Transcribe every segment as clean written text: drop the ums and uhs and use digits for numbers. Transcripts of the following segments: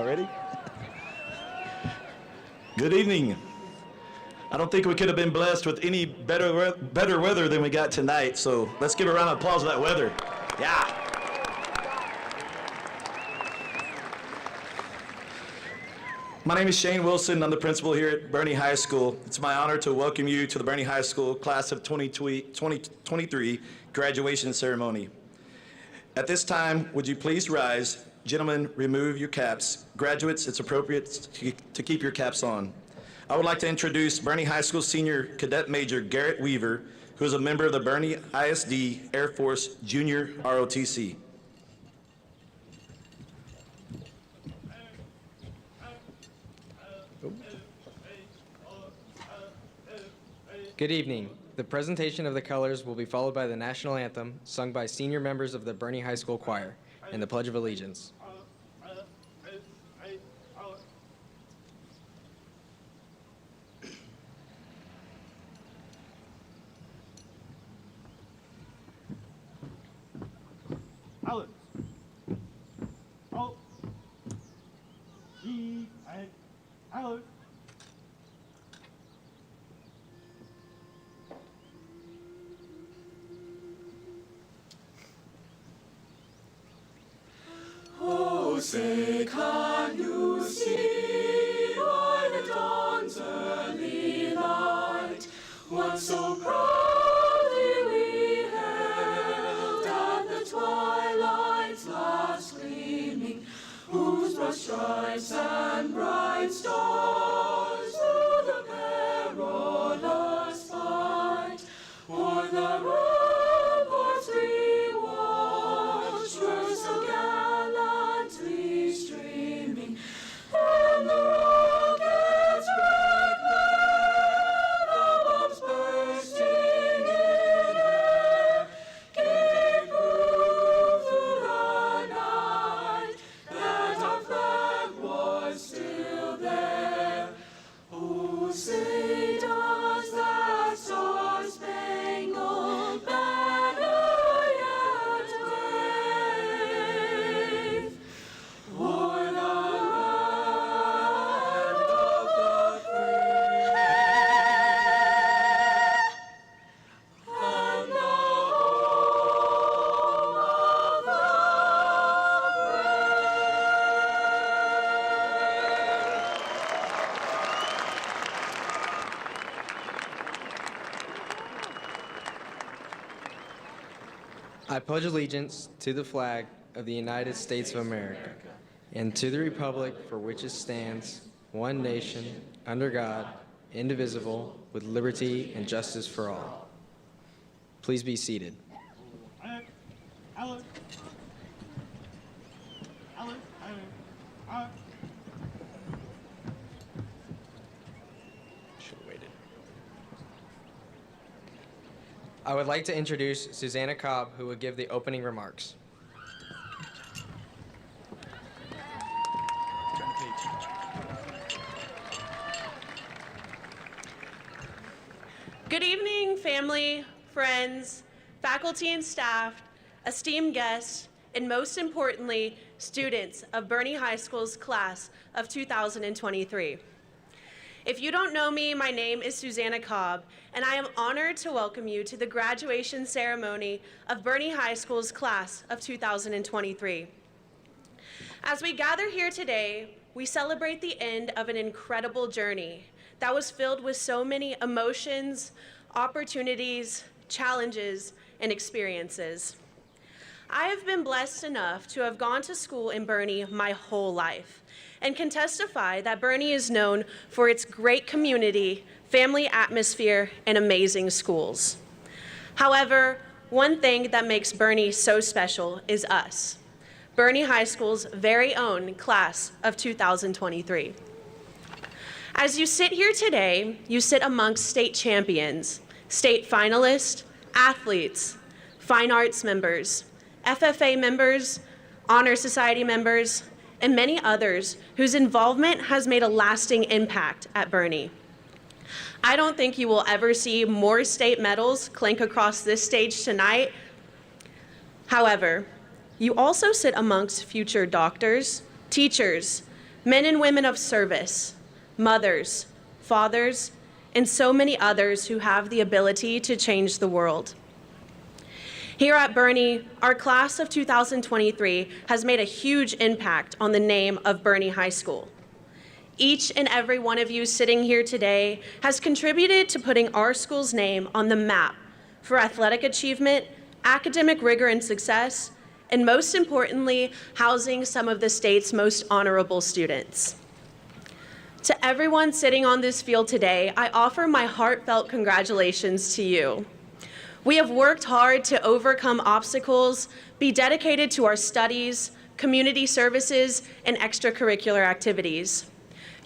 Already? Good evening. I don't think we could have been blessed with any better weather than we got tonight, so let's give a round of applause for that weather. Yeah. My name is Shane Wilson. I'm the principal here at Boerne High School. It's my honor to welcome you to the Boerne High School Class of 2023 graduation ceremony. At this time, would you please rise? Gentlemen, remove your caps. Graduates, it's appropriate to keep your caps on. I would like to introduce Boerne High School Senior Cadet Major Garrett Weaver, who is a member of the Boerne ISD Air Force Junior ROTC. Good evening. The presentation of the colors will be followed by the national anthem, sung by senior members of the Boerne High School Choir, and the Pledge of Allegiance. Alex. Oh. G and Alex. Oh, say, can you see by the dawn's early light what so proudly we hailed at the twilight's last gleaming, whose broad stripes and bright stars through the perilous fight o'er the ramparts we watched were so gallantly streaming, and the rockets' red glare, the bombs bursting in air, gave proof through the night that our flag was still there. Oh, say does that star-spangled banner yet wave o'er the land of the free and the home of the I pledge allegiance to the flag of the United States of America and to the republic for which it stands, one nation, under God, indivisible, with liberty and justice for all. Please be seated. Alex. Alex. Alex. Alex. Should have waited. I would like to introduce Susanna Cobb, who will give the opening remarks. Good evening, family, friends, faculty and staff, esteemed guests, and most importantly, students of Boerne High School's class of 2023. If you don't know me, my name is Susanna Cobb, and I am honored to welcome you to the graduation ceremony of Boerne High School's class of 2023. As we gather here today, we celebrate the end of an incredible journey that was filled with so many emotions, opportunities, challenges, and experiences. I have been blessed enough to have gone to school in Boerne my whole life and can testify that Boerne is known for its great community, family atmosphere, and amazing schools. However, one thing that makes Boerne so special is us, Boerne High School's very own class of 2023. As you sit here today, you sit amongst state champions, state finalists, athletes, fine arts members, FFA members, Honor Society members, and many others whose involvement has made a lasting impact at Boerne. I don't think you will ever see more state medals clink across this stage tonight. However, you also sit amongst future doctors, teachers, men and women of service, mothers, fathers, and so many others who have the ability to change the world. Here at Boerne, our class of 2023 has made a huge impact on the name of Boerne High School. Each and every one of you sitting here today has contributed to putting our school's name on the map for athletic achievement, academic rigor and success, and most importantly, housing some of the state's most honorable students. To everyone sitting on this field today, I offer my heartfelt congratulations to you. We have worked hard to overcome obstacles, be dedicated to our studies, community services, and extracurricular activities.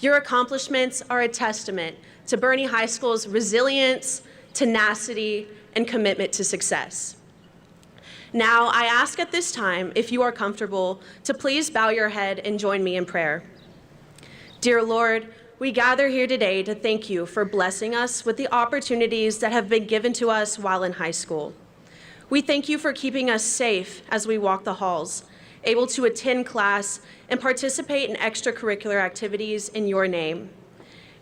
Your accomplishments are a testament to Boerne High School's resilience, tenacity, and commitment to success. Now, I ask at this time, if you are comfortable, to please bow your head and join me in prayer. Dear Lord, we gather here today to thank you for blessing us with the opportunities that have been given to us while in high school. We thank you for keeping us safe as we walk the halls, able to attend class and participate in extracurricular activities in your name.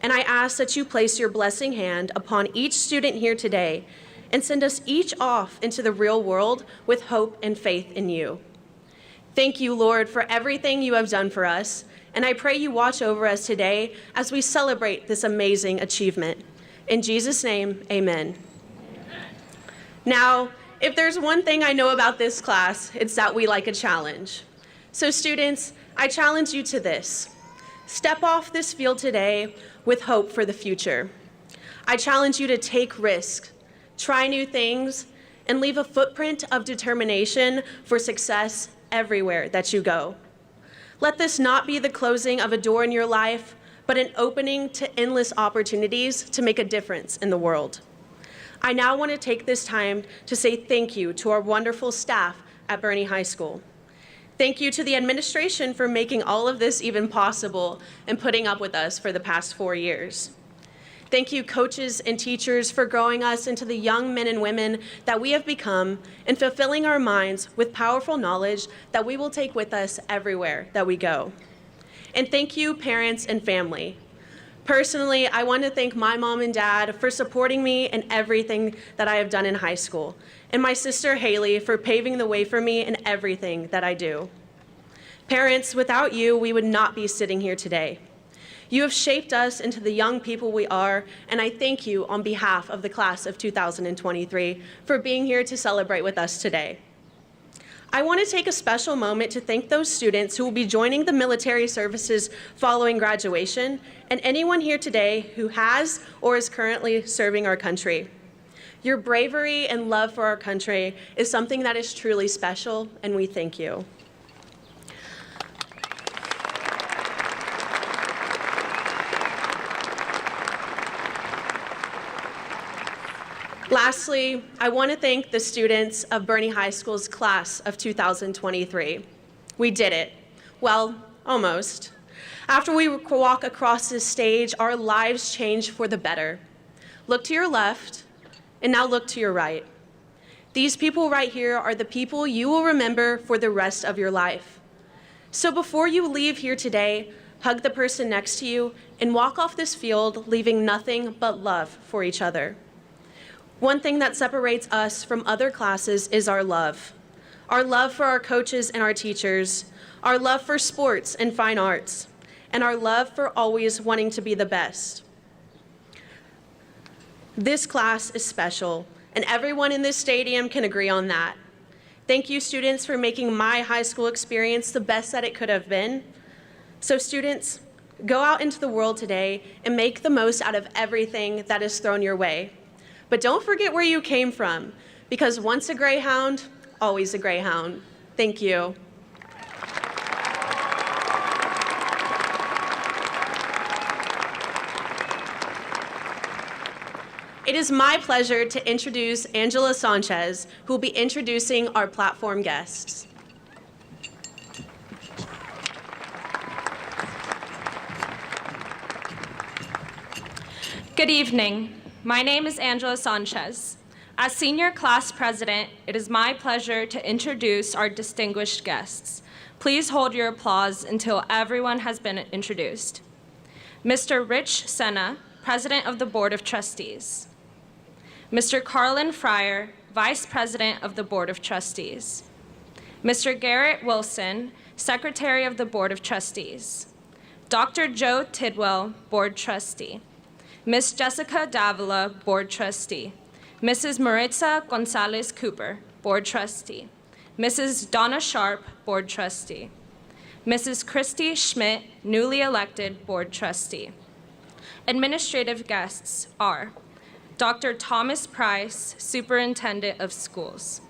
And I ask that you place your blessing hand upon each student here today and send us each off into the real world with hope and faith in you. Thank you, Lord, for everything you have done for us, and I pray you watch over us today as we celebrate this amazing achievement. In Jesus' name, amen. Now, if there's one thing I know about this class, it's that we like a challenge. So students, I challenge you to this. Step off this field today with hope for the future. I challenge you to take risks, try new things, and leave a footprint of determination for success everywhere that you go. Let this not be the closing of a door in your life, but an opening to endless opportunities to make a difference in the world. I now want to take this time to say thank you to our wonderful staff at Boerne High School. Thank you to the administration for making all of this even possible and putting up with us for the past 4 years. Thank you, coaches and teachers, for growing us into the young men and women that we have become and fulfilling our minds with powerful knowledge that we will take with us everywhere that we go. And thank you, parents and family. Personally, I want to thank my mom and dad for supporting me in everything that I have done in high school, and my sister Haley for paving the way for me in everything that I do. Parents, without you, we would not be sitting here today. You have shaped us into the young people we are, and I thank you on behalf of the class of 2023 for being here to celebrate with us today. I want to take a special moment to thank those students who will be joining the military services following graduation, and anyone here today who has or is currently serving our country. Your bravery and love for our country is something that is truly special, and we thank you. Lastly, I want to thank the students of Boerne High School's class of 2023. We did it. Well, almost. After we walk across this stage, our lives change for the better. Look to your left, and now look to your right. These people right here are the people you will remember for the rest of your life. So before you leave here today, hug the person next to you and walk off this field leaving nothing but love for each other. One thing that separates us from other classes is our love for our coaches and our teachers, our love for sports and fine arts, and our love for always wanting to be the best. This class is special, and everyone in this stadium can agree on that. Thank you, students, for making my high school experience the best that it could have been. So students, go out into the world today and make the most out of everything that is thrown your way. But don't forget where you came from, because once a Greyhound, always a Greyhound. Thank you. It is my pleasure to introduce Angela Sanchez, who will be introducing our platform guests. Good evening. My name is Angela Sanchez. As Senior Class President, it is my pleasure to introduce our distinguished guests. Please hold your applause until everyone has been introduced. Mr. Rich Senna, President of the Board of Trustees. Mr. Carlin Fryer, Vice President of the Board of Trustees. Mr. Garrett Wilson, Secretary of the Board of Trustees. Dr. Joe Tidwell, Board Trustee. Ms. Jessica Davila, Board Trustee. Mrs. Maritza Gonzalez Cooper, Board Trustee. Mrs. Donna Sharp, Board Trustee. Mrs. Christy Schmidt, newly elected Board Trustee. Administrative guests are Dr. Thomas Price, Superintendent of Schools.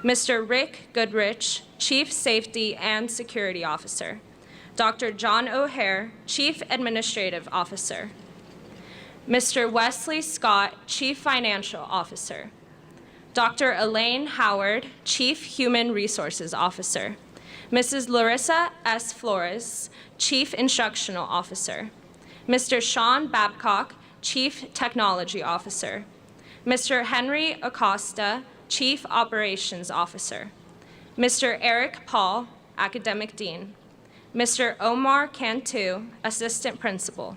Mr. Rick Goodrich, Chief Safety and Security Officer. Dr. John O'Hare, Chief Administrative Officer. Mr. Wesley Scott, Chief Financial Officer. Dr. Elaine Howard, Chief Human Resources Officer. Mrs. Larissa S. Flores, Chief Instructional Officer. Mr. Sean Babcock, Chief Technology Officer. Mr. Henry Acosta, Chief Operations Officer. Mr. Eric Paul, Academic Dean. Mr. Omar Cantu, Assistant Principal.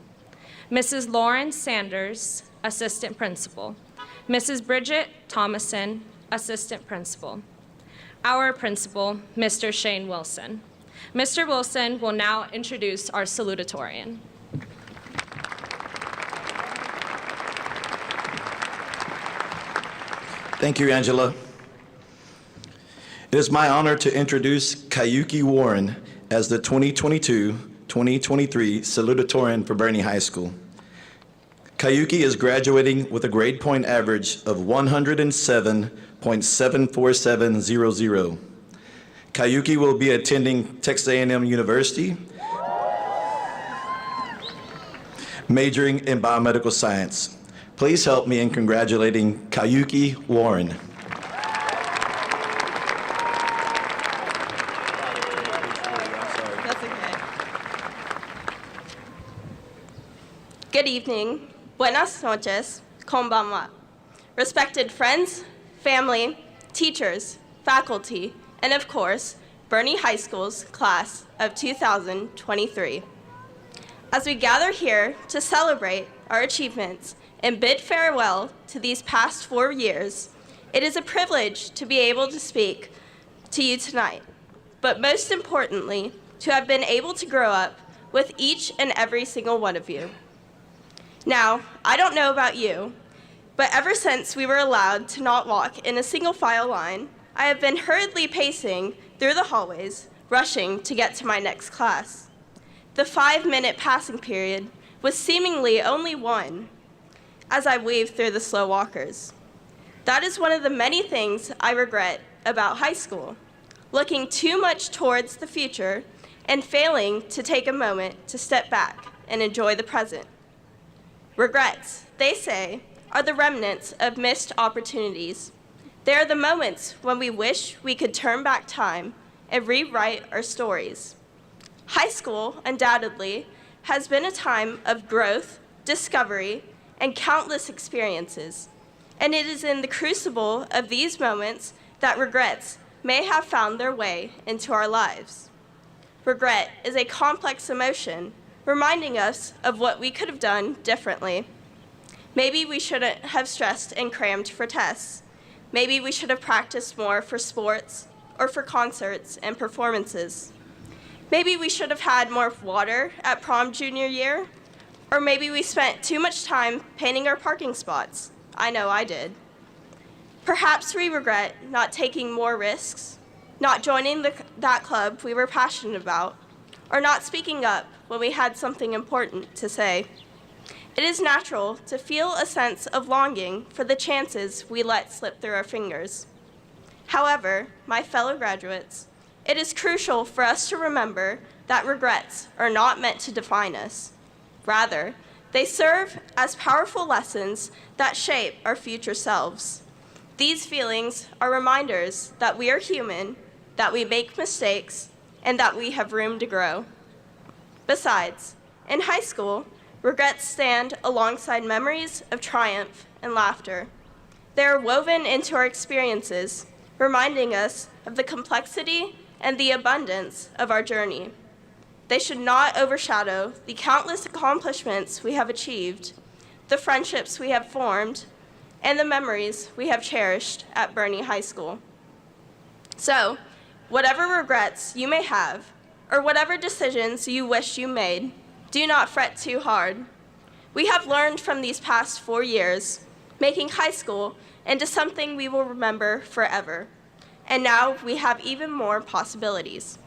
Mrs. Lauren Sanders, Assistant Principal. Mrs. Bridget Thomason, Assistant Principal. Our Principal, Mr. Shane Wilson. Mr. Wilson will now introduce our salutatorian. Thank you, Angela. It is my honor to introduce Kayuki Warren as the 2022-2023 salutatorian for Boerne High School. Kayuki is graduating with a grade point average of 107.74700. Kayuki will be attending Texas A&M University, majoring in biomedical science. Please help me in congratulating Kayuki Warren. That's okay. Good evening. Buenas noches. Konbanwa. Respected friends, family, teachers, faculty, and of course, Boerne High School's class of 2023. As we gather here to celebrate our achievements and bid farewell to these past 4 years, it is a privilege to be able to speak to you tonight, but most importantly, to have been able to grow up with each and every single one of you. Now, I don't know about you, but ever since we were allowed to not walk in a single file line, I have been hurriedly pacing through the hallways, rushing to get to my next class. The 5-minute passing period was seemingly only 1 as I weaved through the slow walkers. That is one of the many things I regret about high school, looking too much towards the future and failing to take a moment to step back and enjoy the present. Regrets, they say, are the remnants of missed opportunities. They are the moments when we wish we could turn back time and rewrite our stories. High school, undoubtedly, has been a time of growth, discovery, and countless experiences. And it is in the crucible of these moments that regrets may have found their way into our lives. Regret is a complex emotion, reminding us of what we could have done differently. Maybe we shouldn't have stressed and crammed for tests. Maybe we should have practiced more for sports or for concerts and performances. Maybe we should have had more water at prom junior year. Or maybe we spent too much time painting our parking spots. I know I did. Perhaps we regret not taking more risks, not joining that club we were passionate about, or not speaking up when we had something important to say. It is natural to feel a sense of longing for the chances we let slip through our fingers. However, my fellow graduates, it is crucial for us to remember that regrets are not meant to define us. Rather, they serve as powerful lessons that shape our future selves. These feelings are reminders that we are human, that we make mistakes, and that we have room to grow. Besides, in high school, regrets stand alongside memories of triumph and laughter. They are woven into our experiences, reminding us of the complexity and the abundance of our journey. They should not overshadow the countless accomplishments we have achieved, the friendships we have formed, and the memories we have cherished at Boerne High School. So, whatever regrets you may have, or whatever decisions you wish you made, do not fret too hard. We have learned from these past 4 years, making high school into something we will remember forever. And now we have even more possibilities.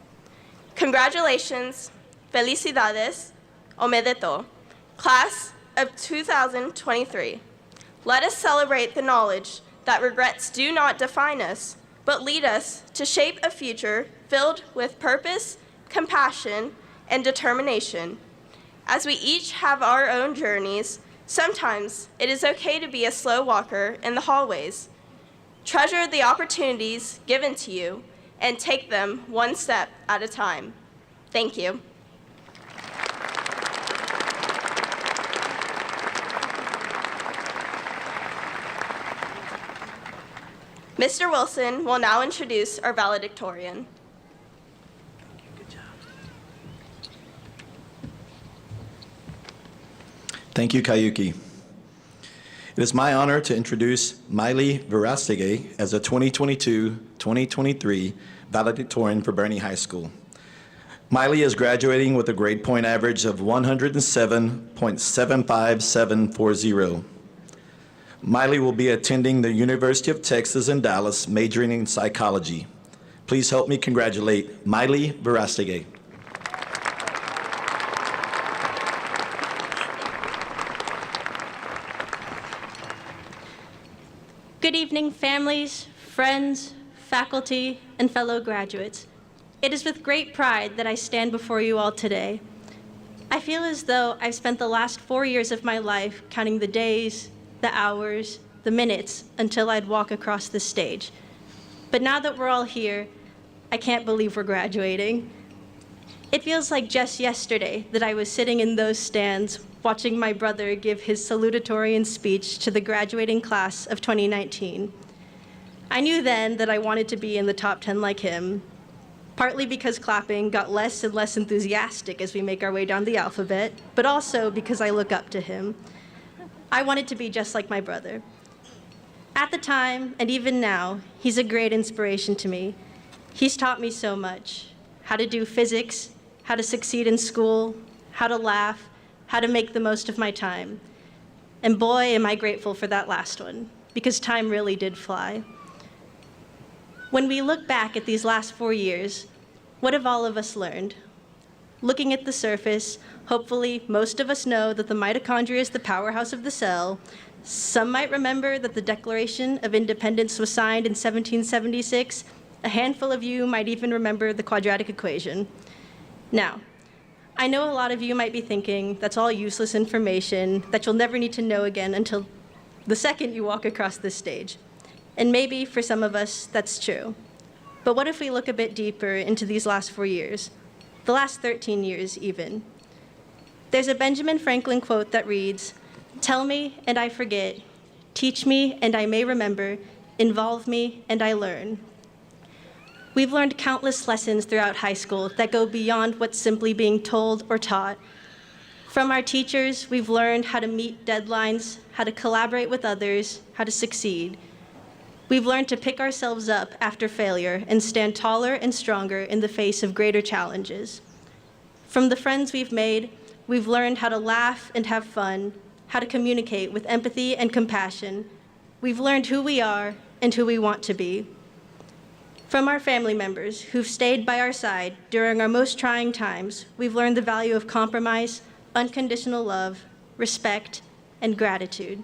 Congratulations, felicidades, omedeto, class of 2023. Let us celebrate the knowledge that regrets do not define us, but lead us to shape a future filled with purpose, compassion, and determination. As we each have our own journeys, sometimes it is okay to be a slow walker in the hallways. Treasure the opportunities given to you and take them one step at a time. Thank you. Mr. Wilson will now introduce our valedictorian. Thank you, Kayuki. It is my honor to introduce Miley Verastegui as a 2022-2023 valedictorian for Boerne High School. Miley is graduating with a grade point average of 107.75740. Miley will be attending the University of Texas in Dallas, majoring in psychology. Please help me congratulate Miley Verastegui. Good evening, families, friends, faculty, and fellow graduates. It is with great pride that I stand before you all today. I feel as though I've spent the last 4 years of my life counting the days, the hours, the minutes until I'd walk across this stage. But now that we're all here, I can't believe we're graduating. It feels like just yesterday that I was sitting in those stands watching my brother give his salutatorian speech to the graduating class of 2019. I knew then that I wanted to be in the top 10 like him, partly because clapping got less and less enthusiastic as we make our way down the alphabet, but also because I look up to him. I wanted to be just like my brother. At the time, and even now, he's a great inspiration to me. He's taught me so much: how to do physics, how to succeed in school, how to laugh, how to make the most of my time. And boy, am I grateful for that last one, because time really did fly. When we look back at these last 4 years, what have all of us learned? Looking at the surface, hopefully most of us know that the mitochondria is the powerhouse of the cell. Some might remember that the Declaration of Independence was signed in 1776. A handful of you might even remember the quadratic equation. Now, I know a lot of you might be thinking that's all useless information that you'll never need to know again until the second you walk across this stage. And maybe for some of us, that's true. But what if we look a bit deeper into these last 4 years, the last 13 years even? There's a Benjamin Franklin quote that reads, "Tell me and I forget, teach me and I may remember, involve me and I learn." We've learned countless lessons throughout high school that go beyond what's simply being told or taught. From our teachers, we've learned how to meet deadlines, how to collaborate with others, how to succeed. We've learned to pick ourselves up after failure and stand taller and stronger in the face of greater challenges. From the friends we've made, we've learned how to laugh and have fun, how to communicate with empathy and compassion. We've learned who we are and who we want to be. From our family members who've stayed by our side during our most trying times, we've learned the value of compromise, unconditional love, respect, and gratitude.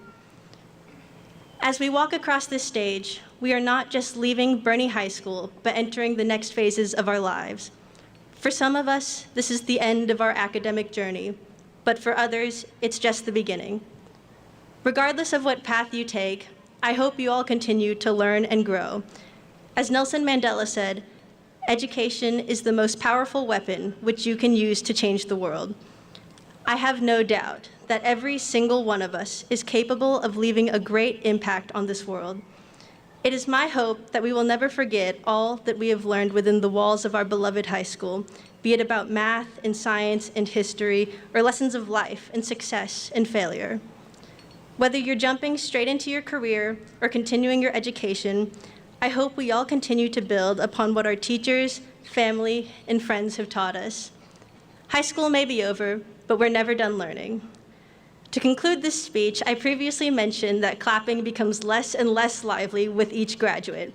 As we walk across this stage, we are not just leaving Boerne High School, but entering the next phases of our lives. For some of us, this is the end of our academic journey, but for others, it's just the beginning. Regardless of what path you take, I hope you all continue to learn and grow. As Nelson Mandela said, education is the most powerful weapon which you can use to change the world. I have no doubt that every single one of us is capable of leaving a great impact on this world. It is my hope that we will never forget all that we have learned within the walls of our beloved high school, be it about math and science and history, or lessons of life and success and failure. Whether you're jumping straight into your career or continuing your education, I hope we all continue to build upon what our teachers, family, and friends have taught us. High school may be over, but we're never done learning. To conclude this speech, I previously mentioned that clapping becomes less and less lively with each graduate.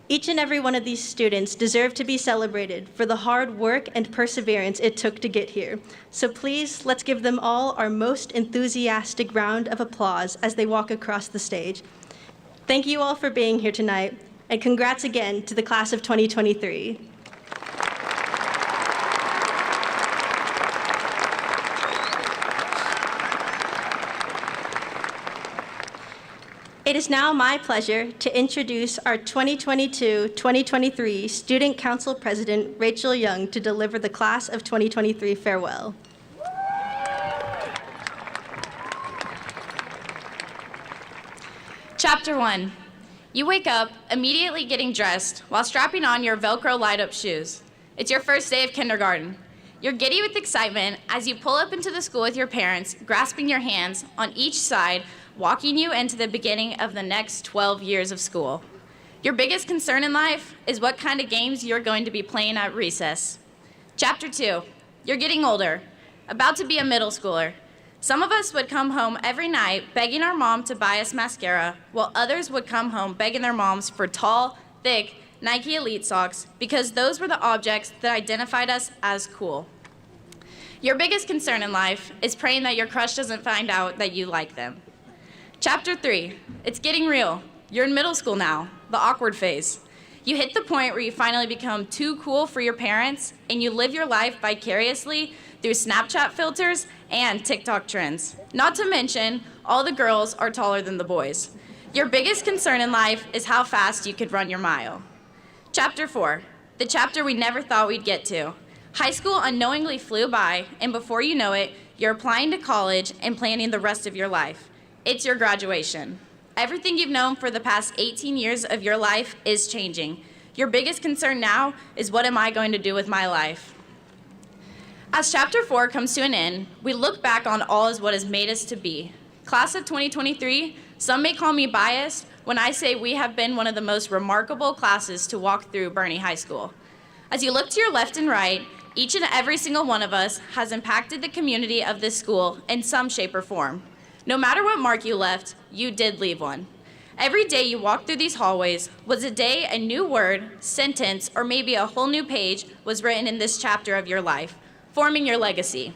Each and every one of these students deserve to be celebrated for the hard work and perseverance it took to get here. So please, let's give them all our most enthusiastic round of applause as they walk across the stage. Thank you all for being here tonight, and congrats again to the class of 2023. It is now my pleasure to introduce our 2022-2023 Student Council President, Rachel Young, to deliver the Class of 2023 farewell. Chapter 1. You wake up immediately getting dressed while strapping on your Velcro light-up shoes. It's your first day of kindergarten. You're giddy with excitement as you pull up into the school with your parents, grasping your hands on each side, walking you into the beginning of the next 12 years of school. Your biggest concern in life is what kind of games you're going to be playing at recess. Chapter 2. You're getting older, about to be a middle schooler. Some of us would come home every night begging our mom to buy us mascara, while others would come home begging their moms for tall, thick Nike Elite socks because those were the objects that identified us as cool. Your biggest concern in life is praying that your crush doesn't find out that you like them. Chapter 3, it's getting real. You're in middle school now, the awkward phase. You hit the point where you finally become too cool for your parents, and you live your life vicariously through Snapchat filters and TikTok trends. Not to mention, all the girls are taller than the boys. Your biggest concern in life is how fast you could run your mile. Chapter 4, the chapter we never thought we'd get to. High school unknowingly flew by, and before you know it, you're applying to college and planning the rest of your life. It's your graduation. Everything you've known for the past 18 years of your life is changing. Your biggest concern now is, what am I going to do with my life? As Chapter 4 comes to an end, we look back on all as what has made us to be. Class of 2023, some may call me biased when I say we have been one of the most remarkable classes to walk through Boerne High School. As you look to your left and right, each and every single one of us has impacted the community of this school in some shape or form. No matter what mark you left, you did leave one. Every day you walked through these hallways was a day a new word, sentence, or maybe a whole new page was written in this chapter of your life, forming your legacy.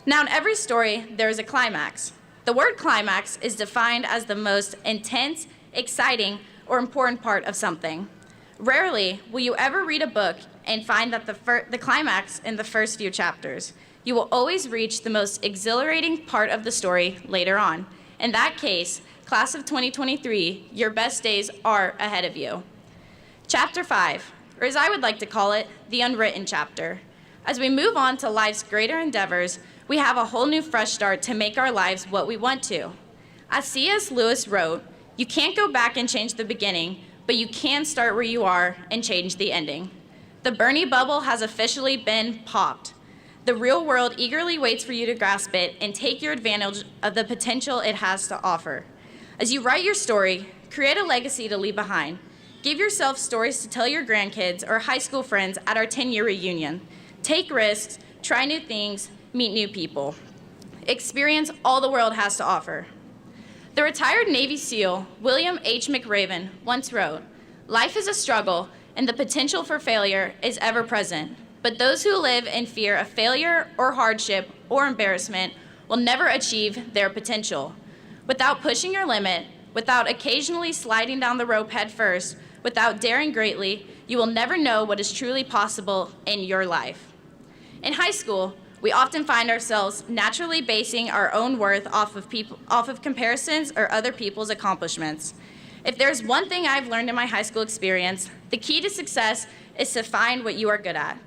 Now, in every story, there is a climax. The word climax is defined as the most intense, exciting, or important part of something. Rarely will you ever read a book and find that the climax in the first few chapters. You will always reach the most exhilarating part of the story later on. In that case, class of 2023, your best days are ahead of you. Chapter 5, or as I would like to call it, the unwritten chapter. As we move on to life's greater endeavors, we have a whole new fresh start to make our lives what we want to. As C.S. Lewis wrote, you can't go back and change the beginning, but you can start where you are and change the ending. The Boerne bubble has officially been popped. The real world eagerly waits for you to grasp it and take your advantage of the potential it has to offer. As you write your story, create a legacy to leave behind. Give yourself stories to tell your grandkids or high school friends at our 10-year reunion. Take risks, try new things, meet new people. Experience all the world has to offer. The retired Navy SEAL, William H. McRaven, once wrote, "Life is a struggle, and the potential for failure is ever present. But those who live in fear of failure or hardship or embarrassment will never achieve their potential. Without pushing your limit, without occasionally sliding down the rope head first, without daring greatly, you will never know what is truly possible in your life." In high school, we often find ourselves naturally basing our own worth off of comparisons or other people's accomplishments. If there's one thing I've learned in my high school experience, the key to success is to find what you are good at.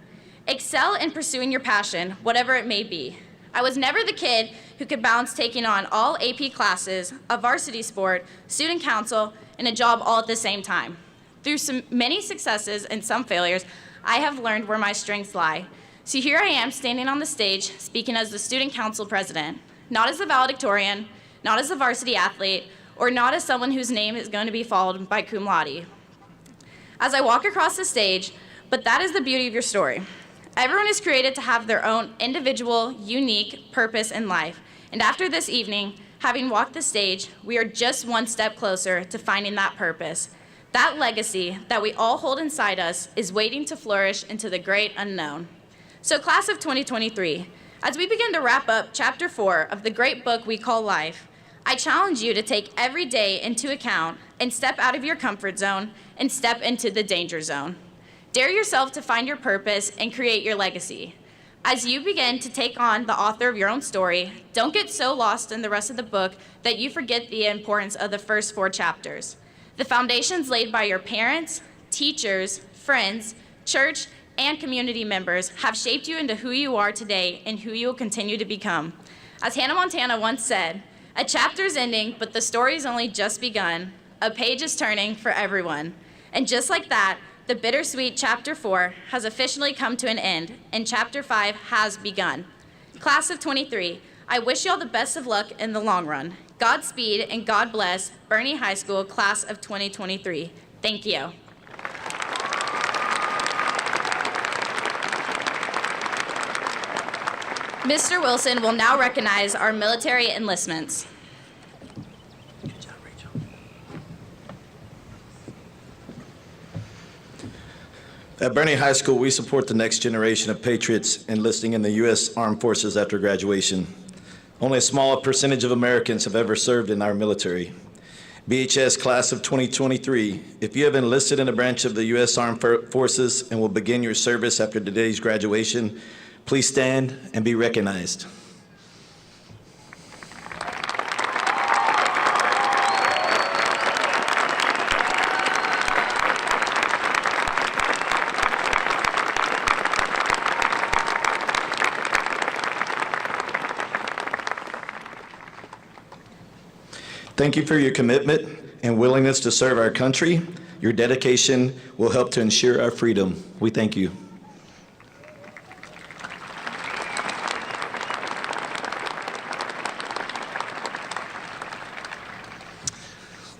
Excel in pursuing your passion, whatever it may be. I was never the kid who could balance taking on all AP classes, a varsity sport, student council, and a job all at the same time. Through many successes and some failures, I have learned where my strengths lie. So here I am standing on the stage speaking as the student council president, not as a valedictorian, not as a varsity athlete, or not as someone whose name is going to be followed by cum laude. As I walk across the stage, but that is the beauty of your story. Everyone is created to have their own individual, unique purpose in life. And after this evening, having walked the stage, we are just one step closer to finding that purpose. That legacy that we all hold inside us is waiting to flourish into the great unknown. So class of 2023, as we begin to wrap up chapter 4 of the great book we call life, I challenge you to take every day into account and step out of your comfort zone and step into the danger zone. Dare yourself to find your purpose and create your legacy. As you begin to take on the author of your own story, don't get so lost in the rest of the book that you forget the importance of the first 4 chapters. The foundations laid by your parents, teachers, friends, church, and community members have shaped you into who you are today and who you will continue to become. As Hannah Montana once said, "A chapter's ending, but the story's only just begun. A page is turning for everyone." And just like that, the bittersweet chapter 4 has officially come to an end, and chapter 5 has begun. Class of 23, I wish you all the best of luck in the long run. Godspeed and God bless Boerne High School class of 2023. Thank you. Mr. Wilson will now recognize our military enlistments. At Boerne High School, we support the next generation of patriots enlisting in the U.S. Armed Forces after graduation. Only a small percentage of Americans have ever served in our military. BHS Class of 2023, if you have enlisted in a branch of the U.S. Armed Forces and will begin your service after today's graduation, please stand and be recognized. Thank you for your commitment and willingness to serve our country. Your dedication will help to ensure our freedom. We thank you.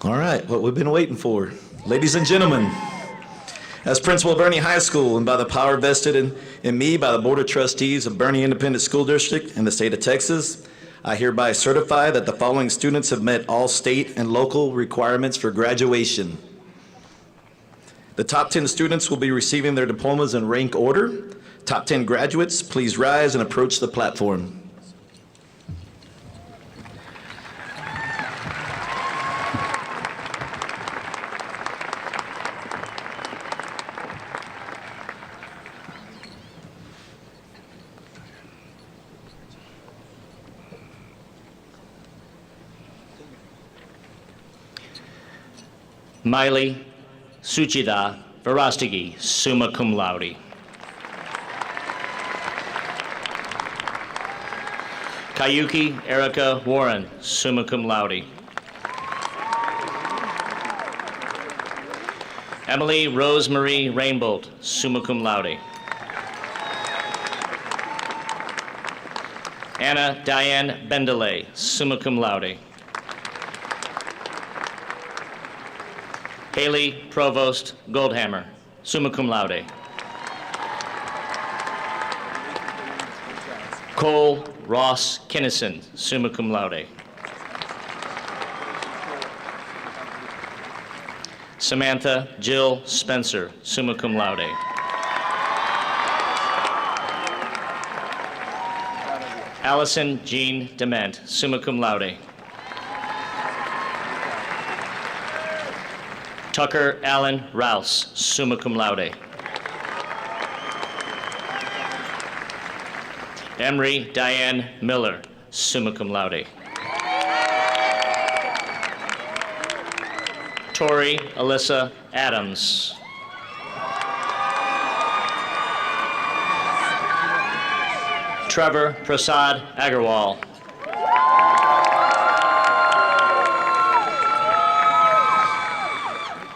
All right, what we've been waiting for. Ladies and gentlemen, as principal of Boerne High School and by the power vested in me by the Board of Trustees of Boerne Independent School District in the state of Texas, I hereby certify that the following students have met all state and local requirements for graduation. The top 10 students will be receiving their diplomas in rank order. Top 10 graduates, please rise and approach the platform. Miley Suchida Verastigi, summa cum laude. Kayuki Erica Warren, summa cum laude. Emily Rosemarie Rainbolt, summa cum laude. Anna Diane Bendelay, summa cum laude. Haley Provost Goldhammer, summa cum laude. Cole Ross Kinnison, summa cum laude. Samantha Jill Spencer, summa cum laude. Allison Jean Dement, summa cum laude. Tucker Allen Rouse, summa cum laude. Emery Diane Miller, summa cum laude. Tori Alyssa Adams. Trevor Prasad Agarwal.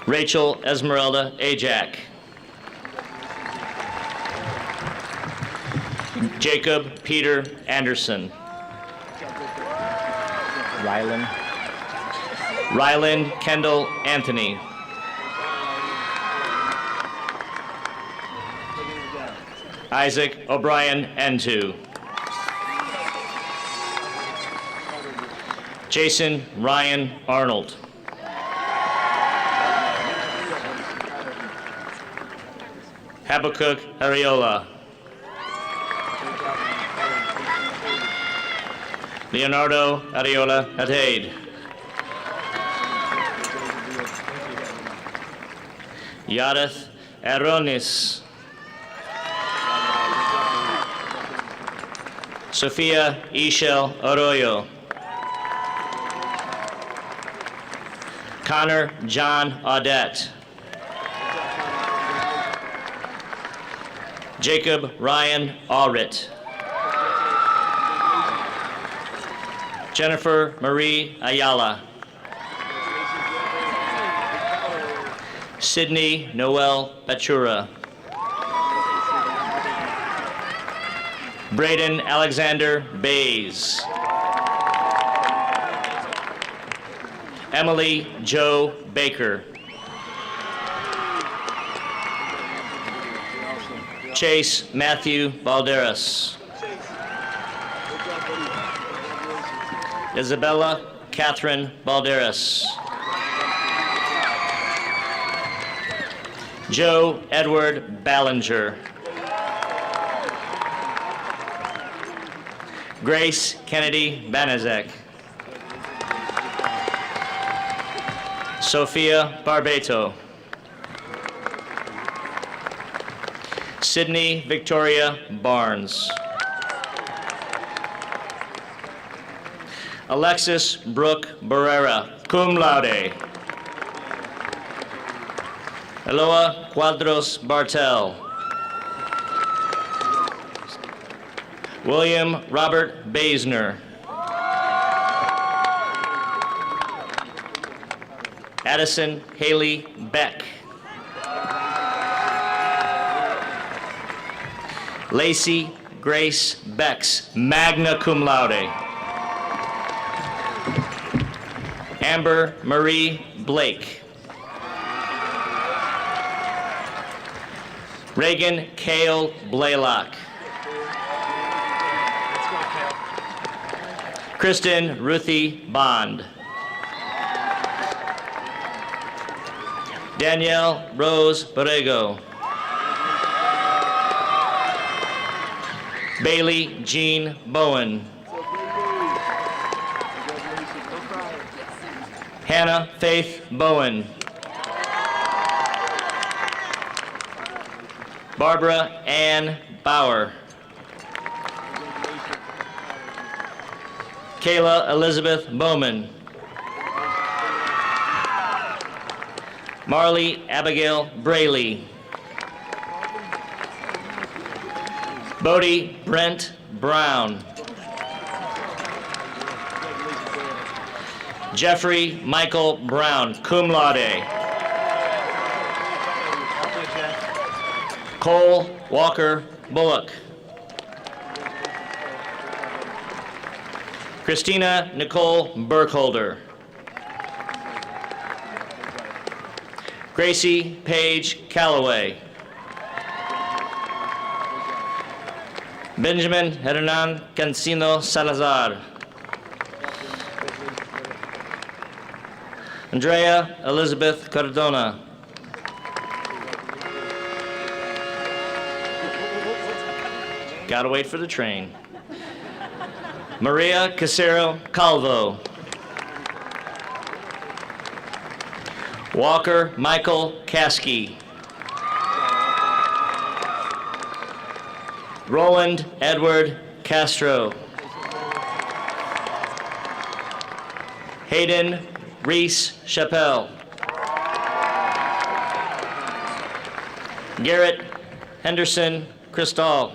Rachel Esmeralda Ajak. Jacob Peter Anderson. Ryland Kendall Anthony. Isaac O'Brien Entu. Jason Ryan Arnold. Habakkuk Ariola. Leonardo Ariola Ataid. Yadith Aronis. Sofia Ishel Arroyo. Connor John Audette. Jacob Ryan Allrit. Jennifer Marie Ayala. Sydney Noel Bachura. Braden Alexander Bays. Emily Jo Baker. Chase Matthew Balderas. Isabella Catherine Balderas. Joe Edward Ballinger. Grace Kennedy Banazek. Sophia Barbato. Sydney Victoria Barnes. Alexis Brooke Barrera, cum laude. Eloa Cuadros Bartel. William Robert Baisner. Addison Haley Beck. Lacey Grace Becks, magna cum laude. Amber Marie Blake. Reagan Kale Blaylock. Kristen Ruthie Bond. Danielle Rose Borrego. Bailey Jean Bowen. Hannah Faith Bowen. Barbara Ann Bauer. Kayla Elizabeth Bowman. Marley Abigail Brayley. Bodie Brent Brown. Jeffrey Michael Brown, cum laude. Cole Walker Bullock. Christina Nicole Burkholder. Gracie Paige Calloway. Benjamin Hernan Cancino Salazar. Andrea Elizabeth Cardona. Gotta wait for the train. Maria Casero Calvo. Walker Michael Caskey. Roland Edward Castro. Hayden Reese Chappelle. Garrett Henderson Cristal.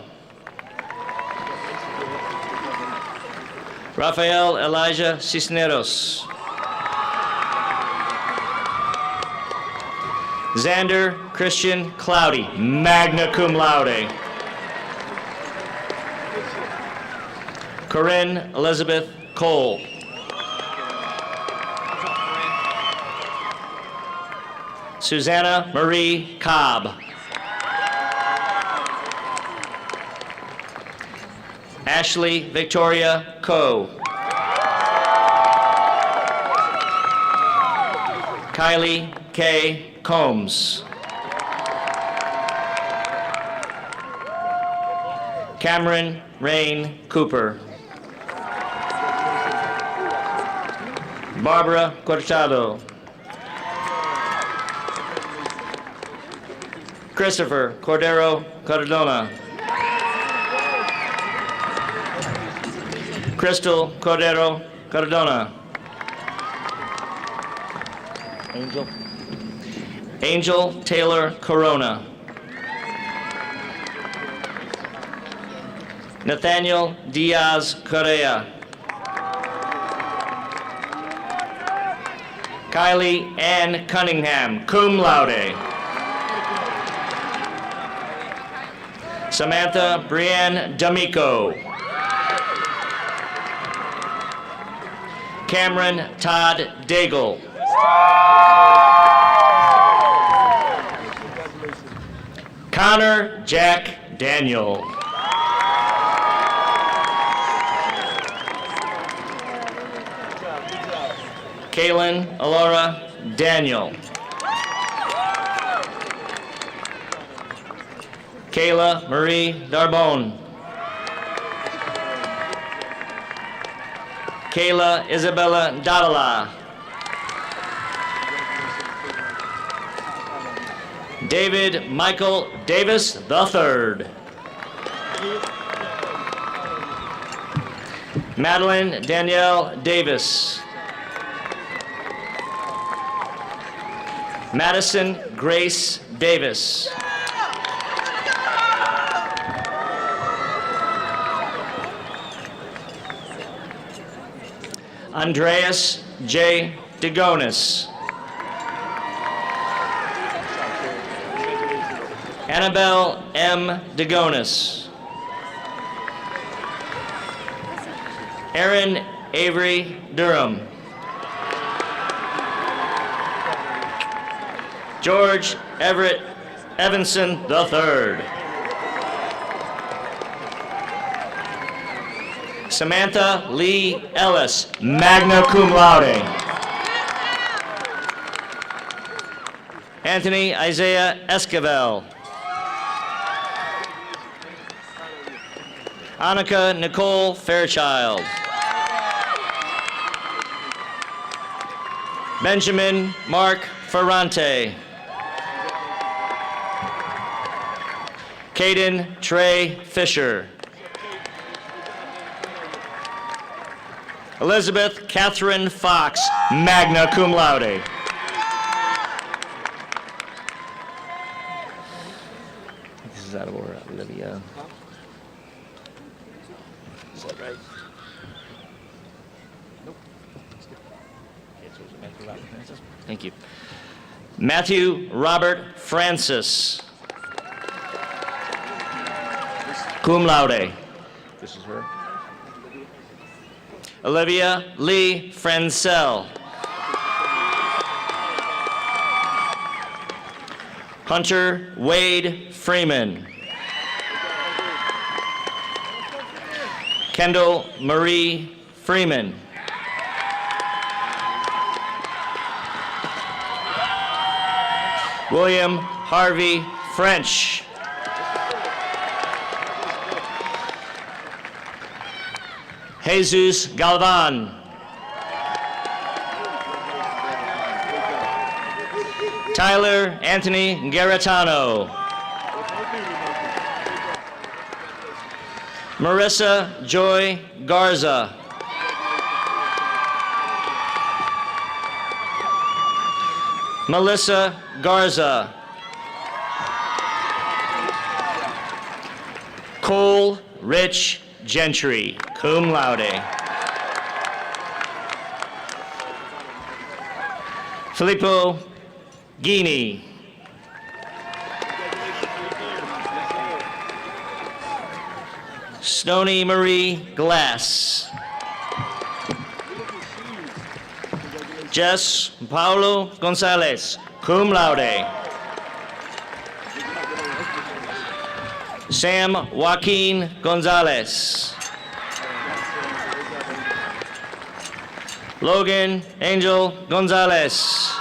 Rafael Elijah Cisneros. Xander Christian Cloudy, magna cum laude. Corinne Elizabeth Cole. Susanna Marie Cobb. Ashley Victoria Coe. Kylie K. Combs. Cameron Rain Cooper. Barbara Cortado. Christopher Cordero Cardona. Crystal Cordero Cardona. Angel Taylor Corona. Nathaniel Diaz Correa. Kylie Ann Cunningham, cum laude. Samantha Brienne D'Amico. Cameron Todd Daigle. Connor Jack Daniel. Kaylin Alora Daniel. Kayla Marie Darbone. Kayla Isabella Dadala. David Michael Davis III. Madeline Danielle Davis. Madison Grace Davis. Andreas J. DeGonis. Annabelle M. DeGonis. Aaron Avery Durham. George Everett Evanson III. Samantha Lee Ellis, magna cum laude. Anthony Isaiah Esquivel. Annika Nicole Fairchild. Benjamin Mark Ferrante. Caden Trey Fisher. Elizabeth Catherine Fox, magna cum laude. This is out of order, Olivia. Is that right? Nope. Thank you. Matthew Robert Francis. Cum laude. This is her. Olivia Lee Francel. Hunter Wade Freeman. Kendall Marie Freeman. William Harvey French. Jesus Galvan. Tyler Anthony Garatano. Marissa Joy Garza. Melissa Garza. Cole Rich Gentry, cum laude. Filippo Guini. Stony Marie Glass. Jess Paulo Gonzalez, cum laude. Sam Joaquin Gonzalez. Logan Angel Gonzalez.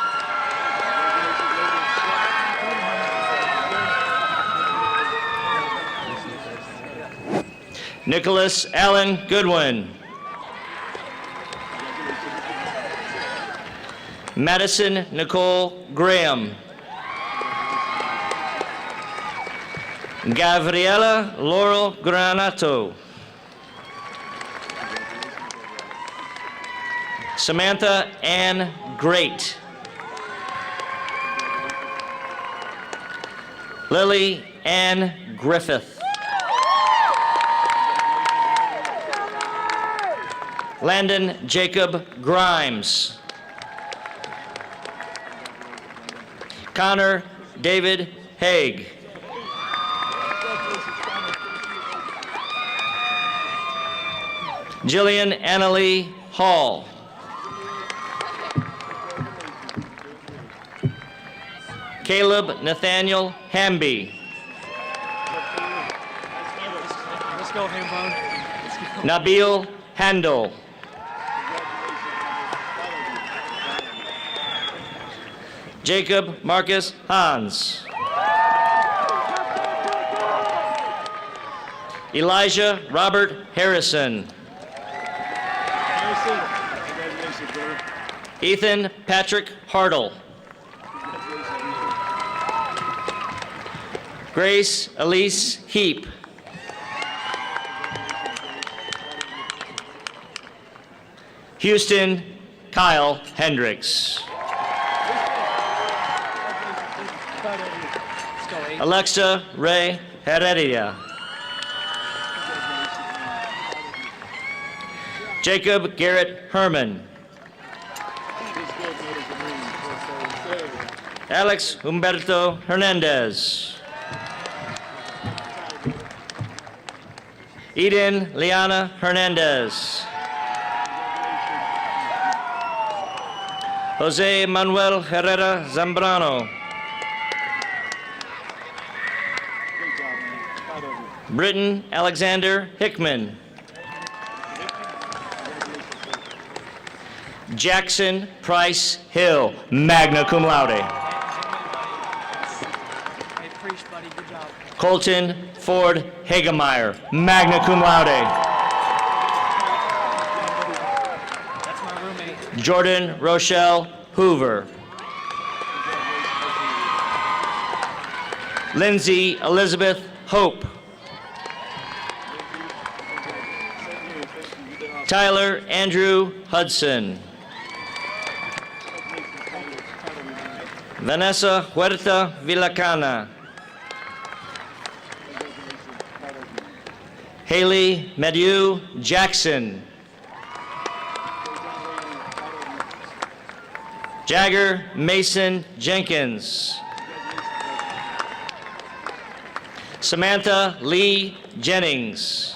Nicholas Allen Goodwin. Madison Nicole Graham. Gabriela Laurel Granato. Samantha Ann Great. Lily Ann Griffith. Landon Jacob Grimes. Connor David Haig. Jillian Annalie Hall. Caleb Nathaniel Hamby. Let's go, Hambone. Nabil Handel. Jacob Marcus Hans. Elijah Robert Harrison. Ethan Patrick Hartle. Grace Elise Heap. Houston Kyle Hendricks. Alexa Ray Heredia. Jacob Garrett Herman. Alex Humberto Hernandez. Eden Liana Hernandez. Jose Manuel Herrera Zambrano. Britton Alexander Hickman. Jackson Price Hill, magna cum laude. Colton Ford Hagemeyer, magna cum laude. Jordan Rochelle Hoover. Lindsay Elizabeth Hope. Tyler Andrew Hudson. Vanessa Huerta Villacana. Haley Mediu Jackson. Jagger Mason Jenkins. Samantha Lee Jennings.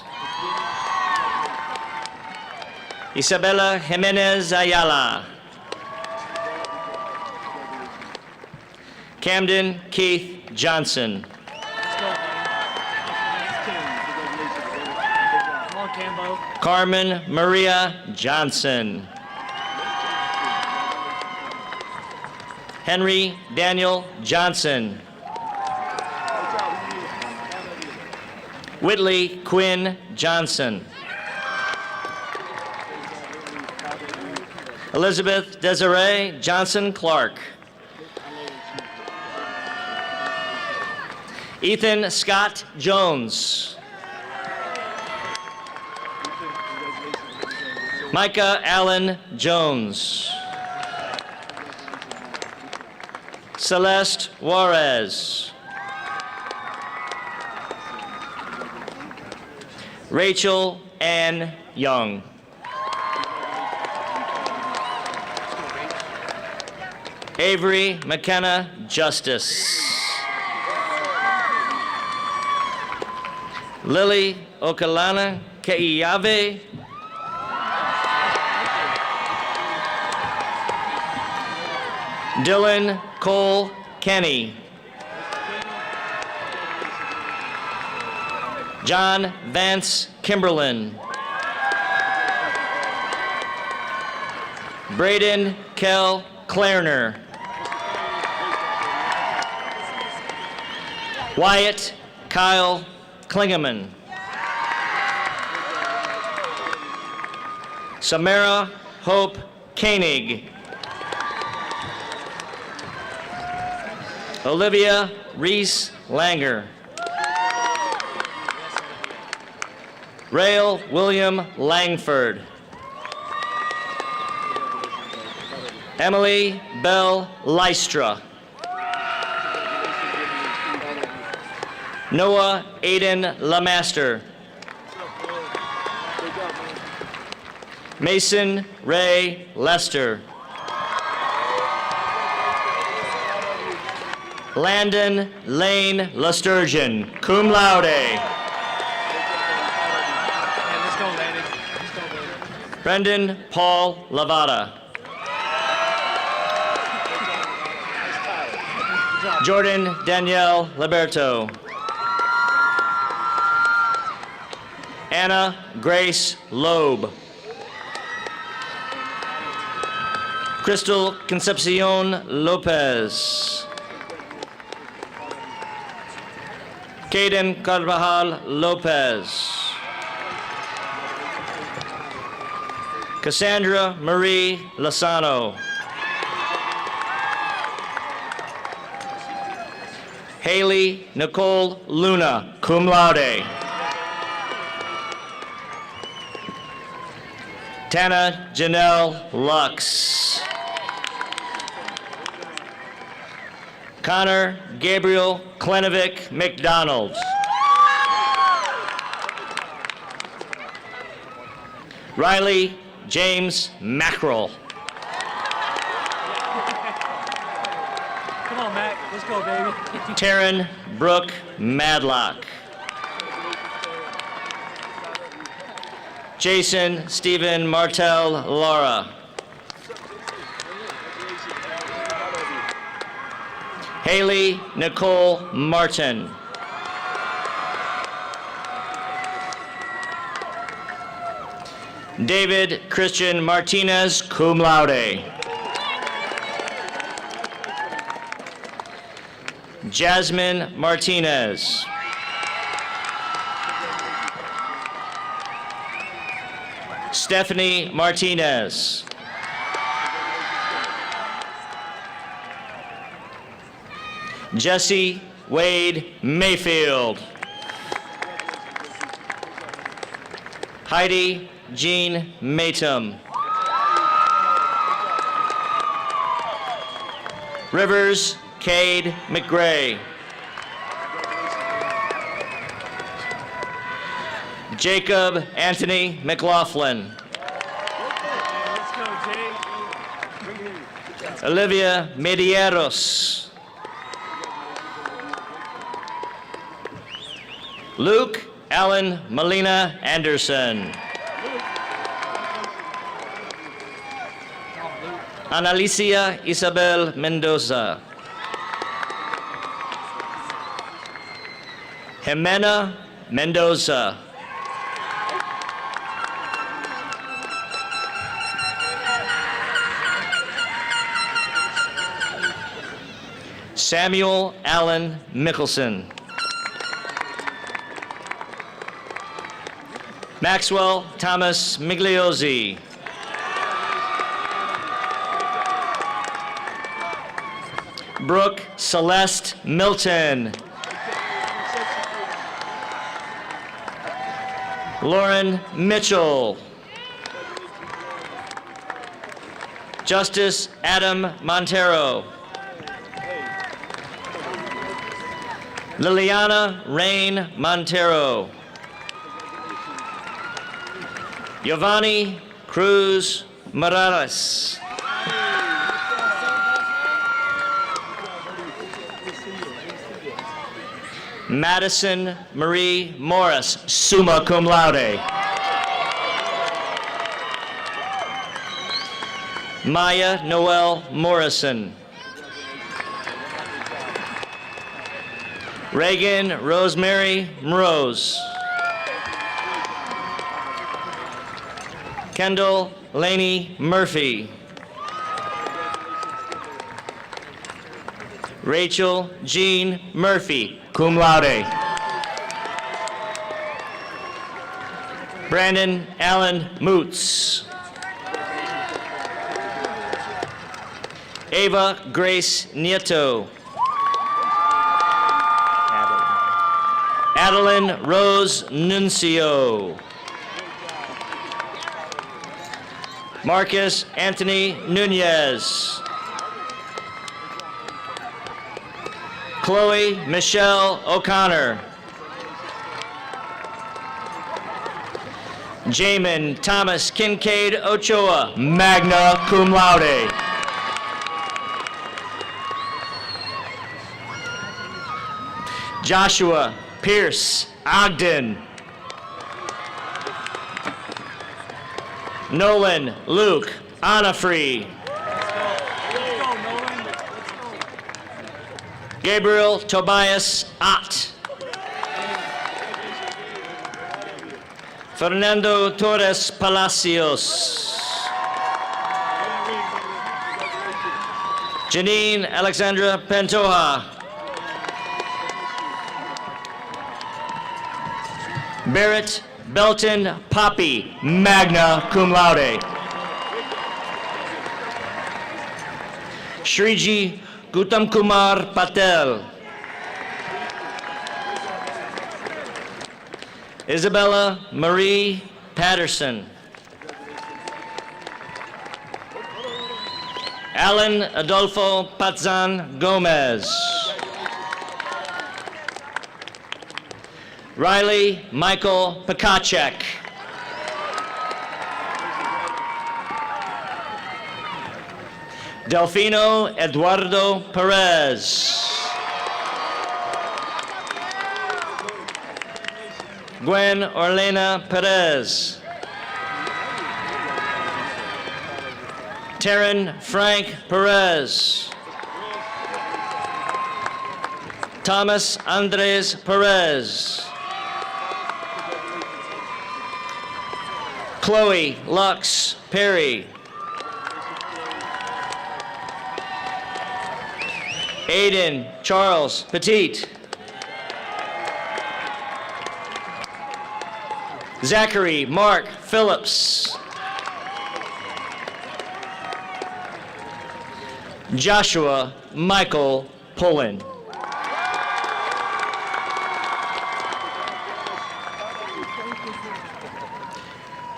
Isabella Jimenez Ayala. Camden Keith Johnson. Carmen Maria Johnson. Henry Daniel Johnson. Whitley Quinn Johnson. Elizabeth Desiree Johnson Clark. Ethan Scott Jones. Micah Allen Jones. Celeste Juarez. Rachel Ann Young. Avery McKenna Justice. Lily Okalana Keiyave. Dylan Cole Kenny. John Vance Kimberlin. Braden Kell Clarner. Wyatt Kyle Klingeman. Samara Hope Koenig. Olivia Reese Langer. Rael William Langford. Emily Bell Lystra. Noah Aiden Lamaster. Mason Ray Lester. Landon Lane Lusturgeon, cum laude. Yeah, let's go, Landon. Let's go, Landon. Brendan Paul Lavada. Jordan Danielle Liberto. Anna Grace Loeb. Crystal Concepcion Lopez. Caden Carvajal Lopez. Cassandra Marie Lasano. Haley Nicole Luna, cum laude. Tana Janelle Lux. Connor Gabriel Klenovic McDonald. Riley James Mackerel. Come on, Mac. Let's go, baby. Taryn Brooke Madlock. Jason Stephen Martel Laura. Haley Nicole Martin. David Christian Martinez, cum laude. Jasmine Martinez. Stephanie Martinez. Jesse Wade Mayfield. Heidi Jean Matum. Rivers Cade McGray. Jacob Anthony McLaughlin. Let's go, Jay. Olivia Medieros. Luke Allen Molina Anderson. Analicia Isabel Mendoza. Jimena Mendoza. Samuel Allen Mickelson. Maxwell Thomas Migliozzi. Brooke Celeste Milton. Lauren Mitchell. Justice Adam Montero. Liliana Rain Montero. Giovanni Cruz Morales. Madison Marie Morris, summa cum laude. Maya Noel Morrison. Reagan Rosemary Mrose. Kendall Laney Murphy. Rachel Jean Murphy, cum laude. Brandon Allen Moots. Ava Grace Nieto. Adeline Rose Nuncio. Marcus Anthony Nunez. Chloe Michelle O'Connor. Jamin Thomas Kincaid Ochoa, magna cum laude. Joshua Pierce Ogden. Nolan Luke Onafree. Gabriel Tobias Ott. Fernando Torres Palacios. Janine Alexandra Pantoja. Barrett Belton Poppy, magna cum laude. Shriji Gautam Kumar Patel. Isabella Marie Patterson. Alan Adolfo Pazan Gomez. Riley Michael Pakacek. Delfino Eduardo Perez. Gwen Orlena Perez. Taryn Frank Perez. Thomas Andres Perez. Chloe Lux Perry. Aiden Charles Petit. Zachary Mark Phillips. Joshua Michael Pullen.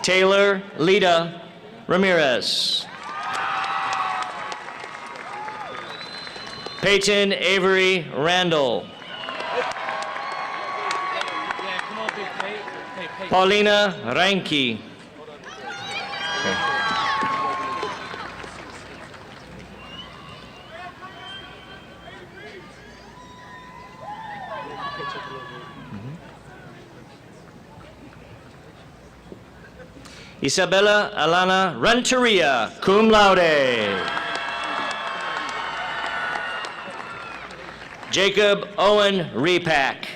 Taylor Lita Ramirez. Peyton Avery Randall. Yeah, come on, Big Pate. Hey, Pate. Paulina Reinke. Isabella Alana Renteria, cum laude. Jacob Owen Repack.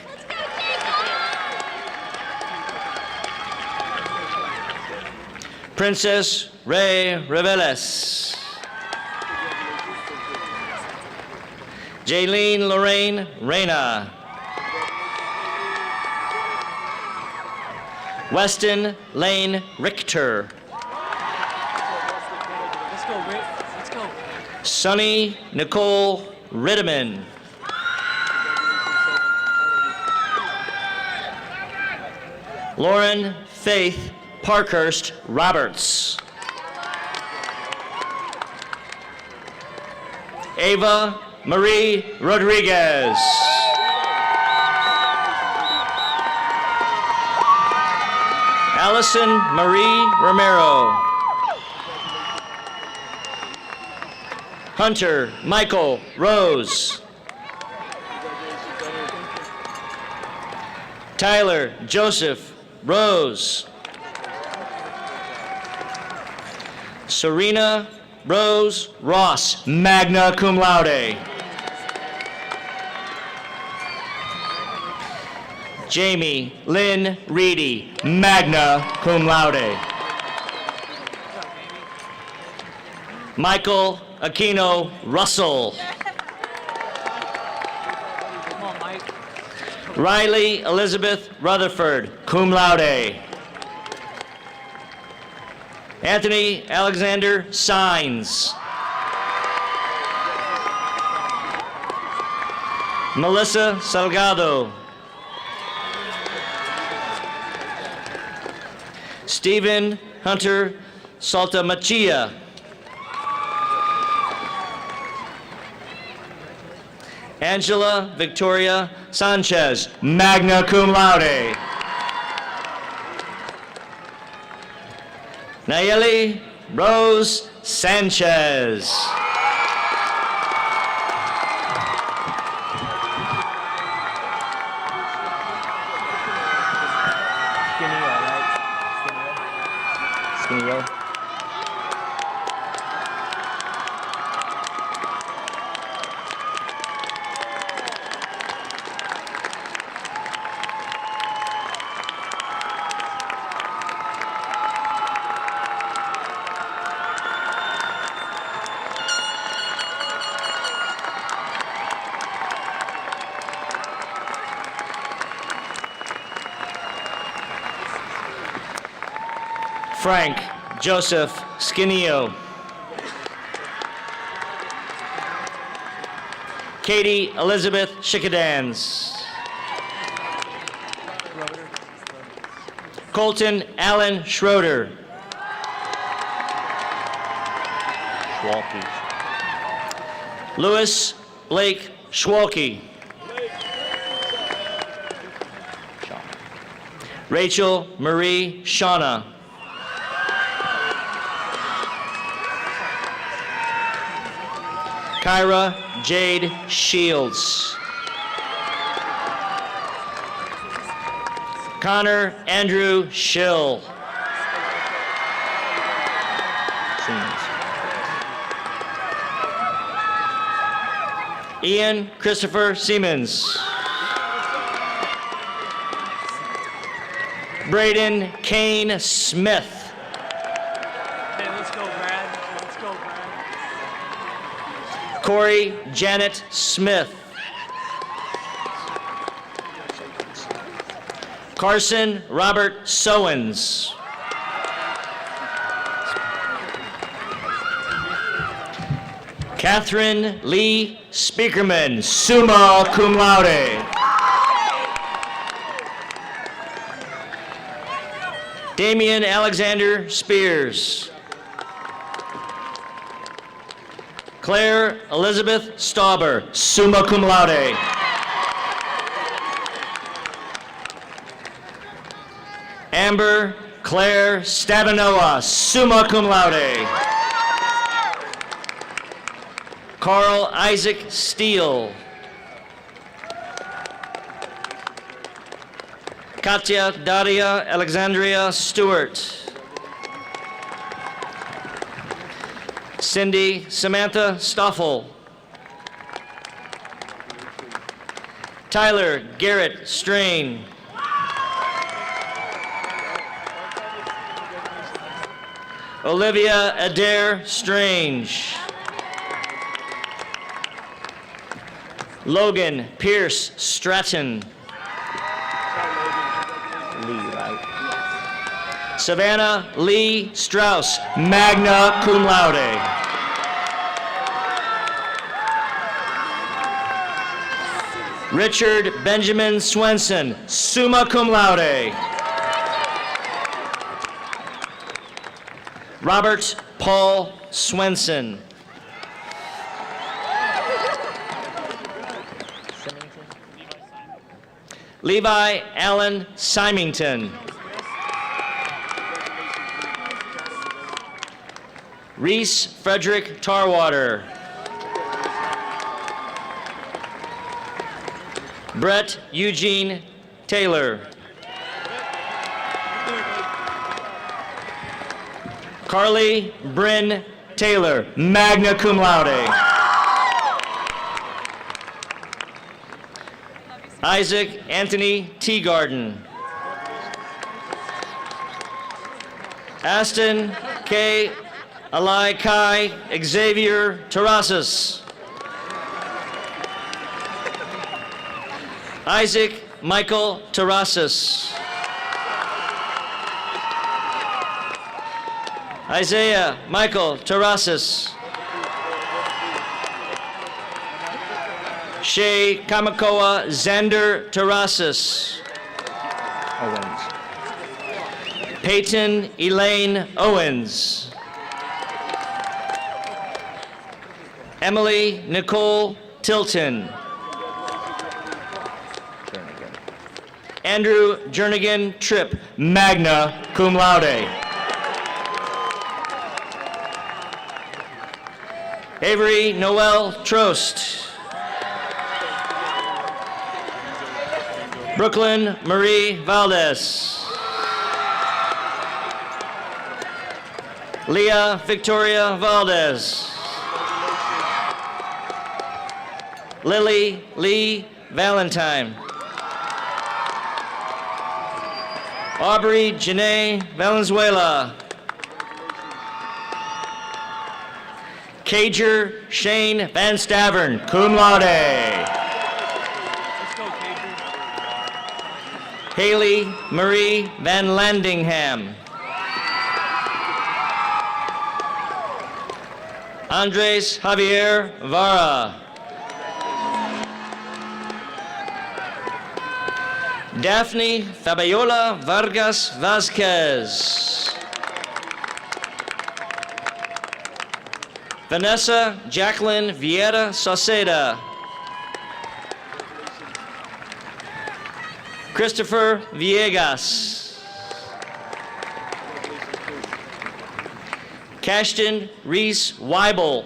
Princess Ray Reveles. Jaylene Lorraine Reyna. Weston Lane Richter. Let's go, Rick. Let's go. Sunny Nicole Ritteman. Lauren Faith Parkhurst Roberts. Ava Marie Rodriguez. Allison Marie Romero. Hunter Michael Rose. Tyler Joseph Rose. Serena Rose Ross, magna cum laude. Jamie Lynn Reedy, magna cum laude. Michael Aquino Russell. Come on, Mike. Riley Elizabeth Rutherford, cum laude. Anthony Alexander Sines. Melissa Salgado. Stephen Hunter Saltamachia. Angela Victoria Sanchez, magna cum laude. Nayeli Rose Sanchez. Skinny. Frank Joseph Skinio. Katie Elizabeth Schickadans. Colton Allen Schroeder. Louis Blake Schwalke. Rachel Marie Shauna. Kyra Jade Shields. Connor Andrew Schill. Ian Christopher Siemens. Braden Kane Smith. Hey, let's go, Brad. Let's go, Brad. Corey Janet Smith. Carson Robert Sowens. Catherine Lee Speakerman, summa cum laude. Damian Alexander Spears. Claire Elizabeth Stauber, summa cum laude. Amber Claire Stavinoa, summa cum laude. Carl Isaac Steele. Katya Daria Alexandria Stewart. Cindy Samantha Stoffel. Tyler Garrett Strain. Olivia Adair Strange. Logan Pierce Stratton. Savannah Lee Strauss, magna cum laude. Richard Benjamin Swenson, summa cum laude. Robert Paul Swenson. Levi Allen Symington. Reese Frederick Tarwater. Brett Eugene Taylor. Carly Bryn Taylor, magna cum laude. Isaac Anthony Teagarden. Aston K. Alai Kai Xavier Terrasas. Isaac Michael Terrasas. Isaiah Michael Terrasas. Shay Kamakoa Xander Terrasas. Owens. Peyton Elaine Owens. Emily Nicole Tilton. Andrew Jernigan Tripp, magna cum laude. Avery Noel Trost. Brooklyn Marie Valdez. Leah Victoria Valdez. Lily Lee Valentine. Aubrey Janae Valenzuela. Cager Shane Van Stavern, cum laude. Let's go, Cager. Haley Marie Van Landingham. Andres Javier Vara. Daphne Fabiola Vargas Vasquez. Vanessa Jacqueline Vieira Sauceda. Christopher Villegas. Cashton Reese Weibel.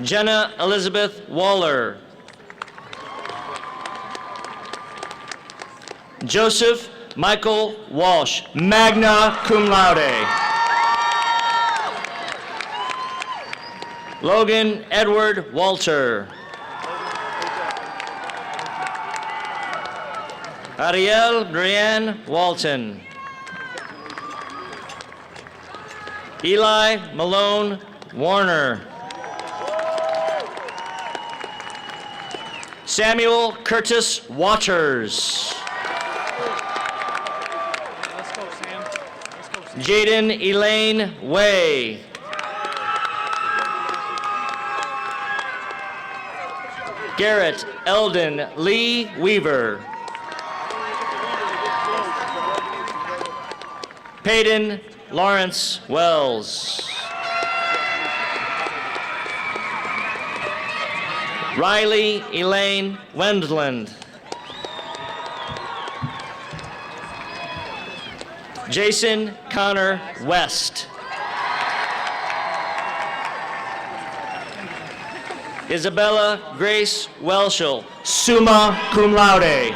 Jenna Elizabeth Waller. Joseph Michael Walsh, magna cum laude. Logan Edward Walter. Ariel Brianne Walton. Eli Malone Warner. Samuel Curtis Waters. Jaden Elaine Way. Garrett Eldon Lee Weaver. Peyton Lawrence Wells. Riley Elaine Wendland. Jason Connor West. Isabella Grace Welshel, summa cum laude.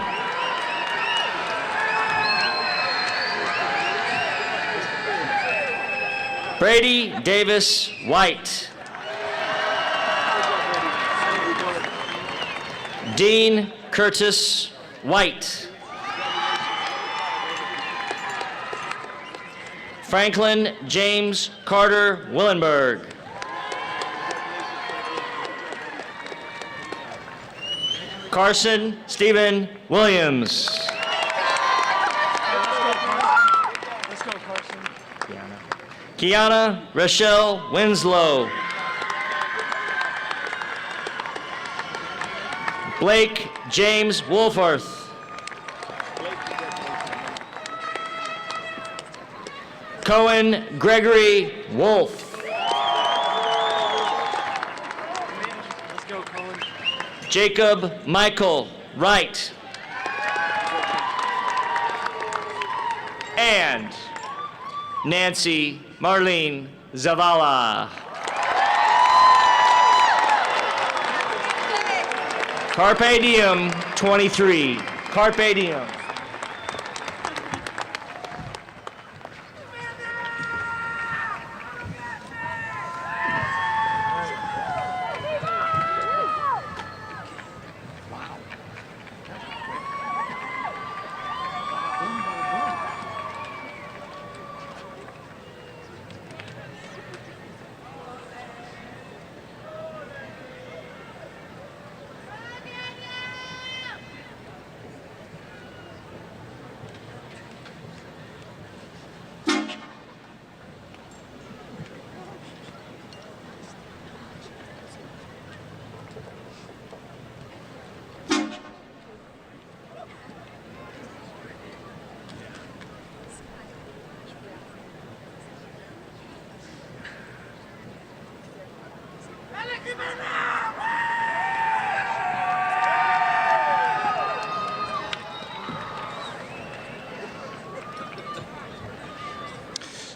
Brady Davis White. Dean Curtis White. Franklin James Carter Willenberg. Carson Stephen Williams. Let's go, Carson. Kiana Rochelle Winslow. Blake James Wolforth. Cohen Gregory Wolf. Let's go, Cohen. Jacob Michael Wright. And Nancy Marlene Zavala. Carpe Diem 23. Carpe Diem.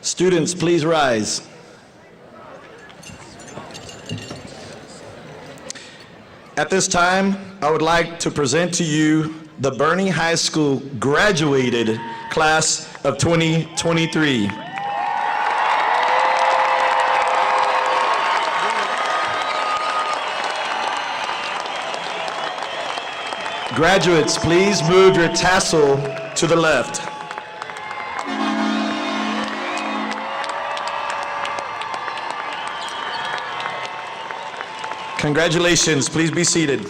Students, please rise. At this time, I would like to present to you the Boerne High School graduated class of 2023. Graduates, please move your tassel to the left. Congratulations, please be seated.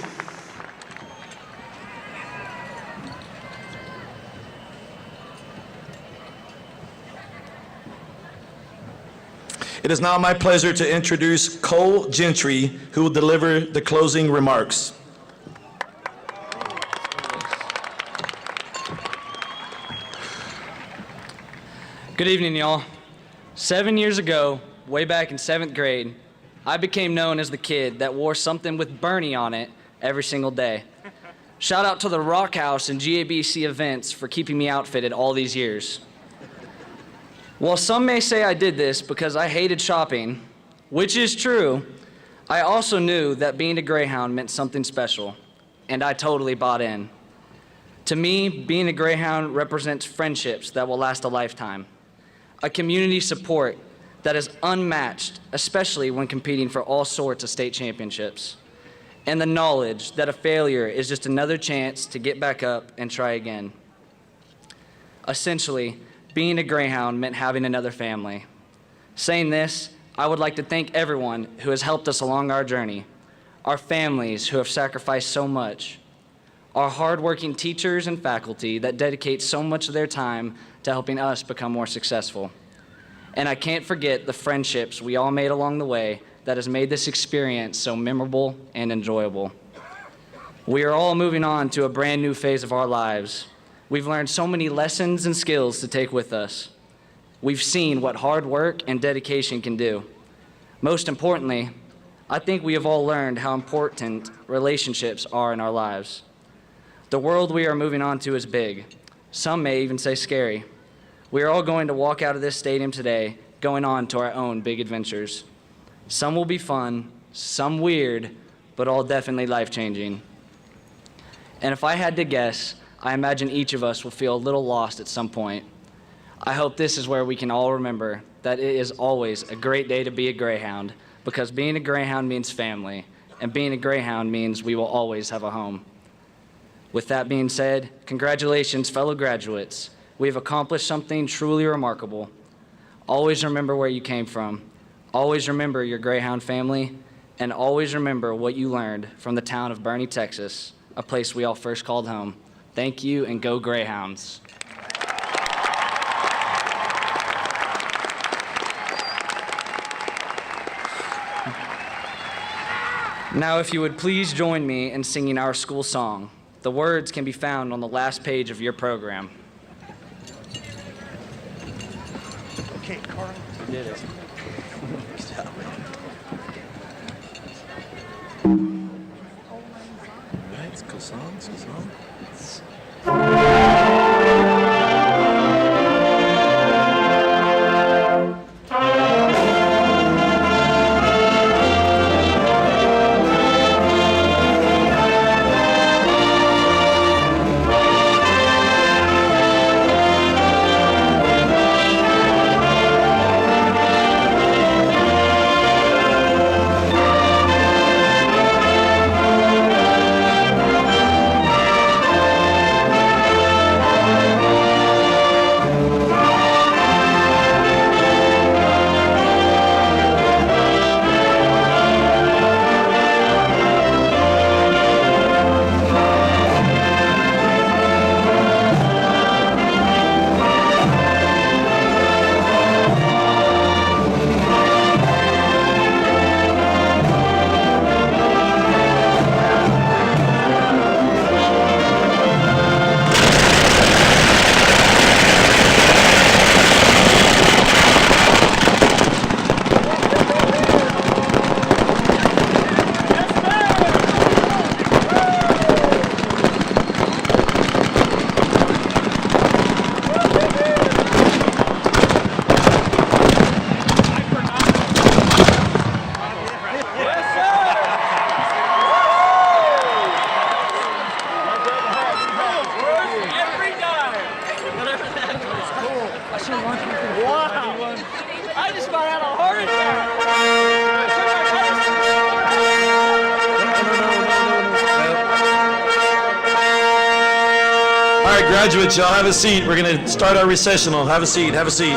It is now my pleasure to introduce Cole Gentry, who will deliver the closing remarks. Good evening, y'all. 7 years ago, way back in 7th grade, I became known as the kid that wore something with Boerne on it every single day. Shout out to the Rock House and GABC events for keeping me outfitted all these years. While some may say I did this because I hated shopping, which is true, I also knew that being a Greyhound meant something special, and I totally bought in. To me, being a Greyhound represents friendships that will last a lifetime, a community support that is unmatched, especially when competing for all sorts of state championships, and the knowledge that a failure is just another chance to get back up and try again. Essentially, being a Greyhound meant having another family. Saying this, I would like to thank everyone who has helped us along our journey, our families who have sacrificed so much, our hardworking teachers and faculty that dedicate so much of their time to helping us become more successful. And I can't forget the friendships we all made along the way that has made this experience so memorable and enjoyable. We are all moving on to a brand new phase of our lives. We've learned so many lessons and skills to take with us. We've seen what hard work and dedication can do. Most importantly, I think we have all learned how important relationships are in our lives. The world we are moving on to is big. Some may even say scary. We are all going to walk out of this stadium today going on to our own big adventures. Some will be fun, some weird, but all definitely life-changing. And if I had to guess, I imagine each of us will feel a little lost at some point. I hope this is where we can all remember that it is always a great day to be a Greyhound, because being a Greyhound means family, and being a Greyhound means we will always have a home. With that being said, congratulations, fellow graduates. We have accomplished something truly remarkable. Always remember where you came from. Always remember your Greyhound family, and always remember what you learned from the town of Boerne, Texas, a place we all first called home. Thank you, and go Greyhounds. Now, if you would please join me in singing our school song. The words can be found on the last page of your program. Okay, Carl. You did it. It's a cool song, it's a cool song. Graduates, y'all have a seat. We're going to start our recessional. Have a seat, have a seat.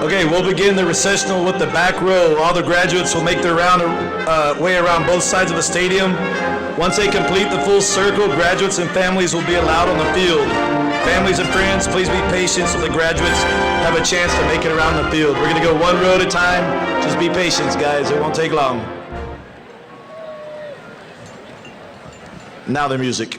Okay, we'll begin the recessional with the back row. All the graduates will make their way around both sides of the stadium. Once they complete the full circle, graduates and families will be allowed on the field. Families and friends, please be patient so the graduates have a chance to make it around the field. We're gonna go one row at a time. Just be patient, guys. It won't take long. Now the music.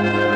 Boerne.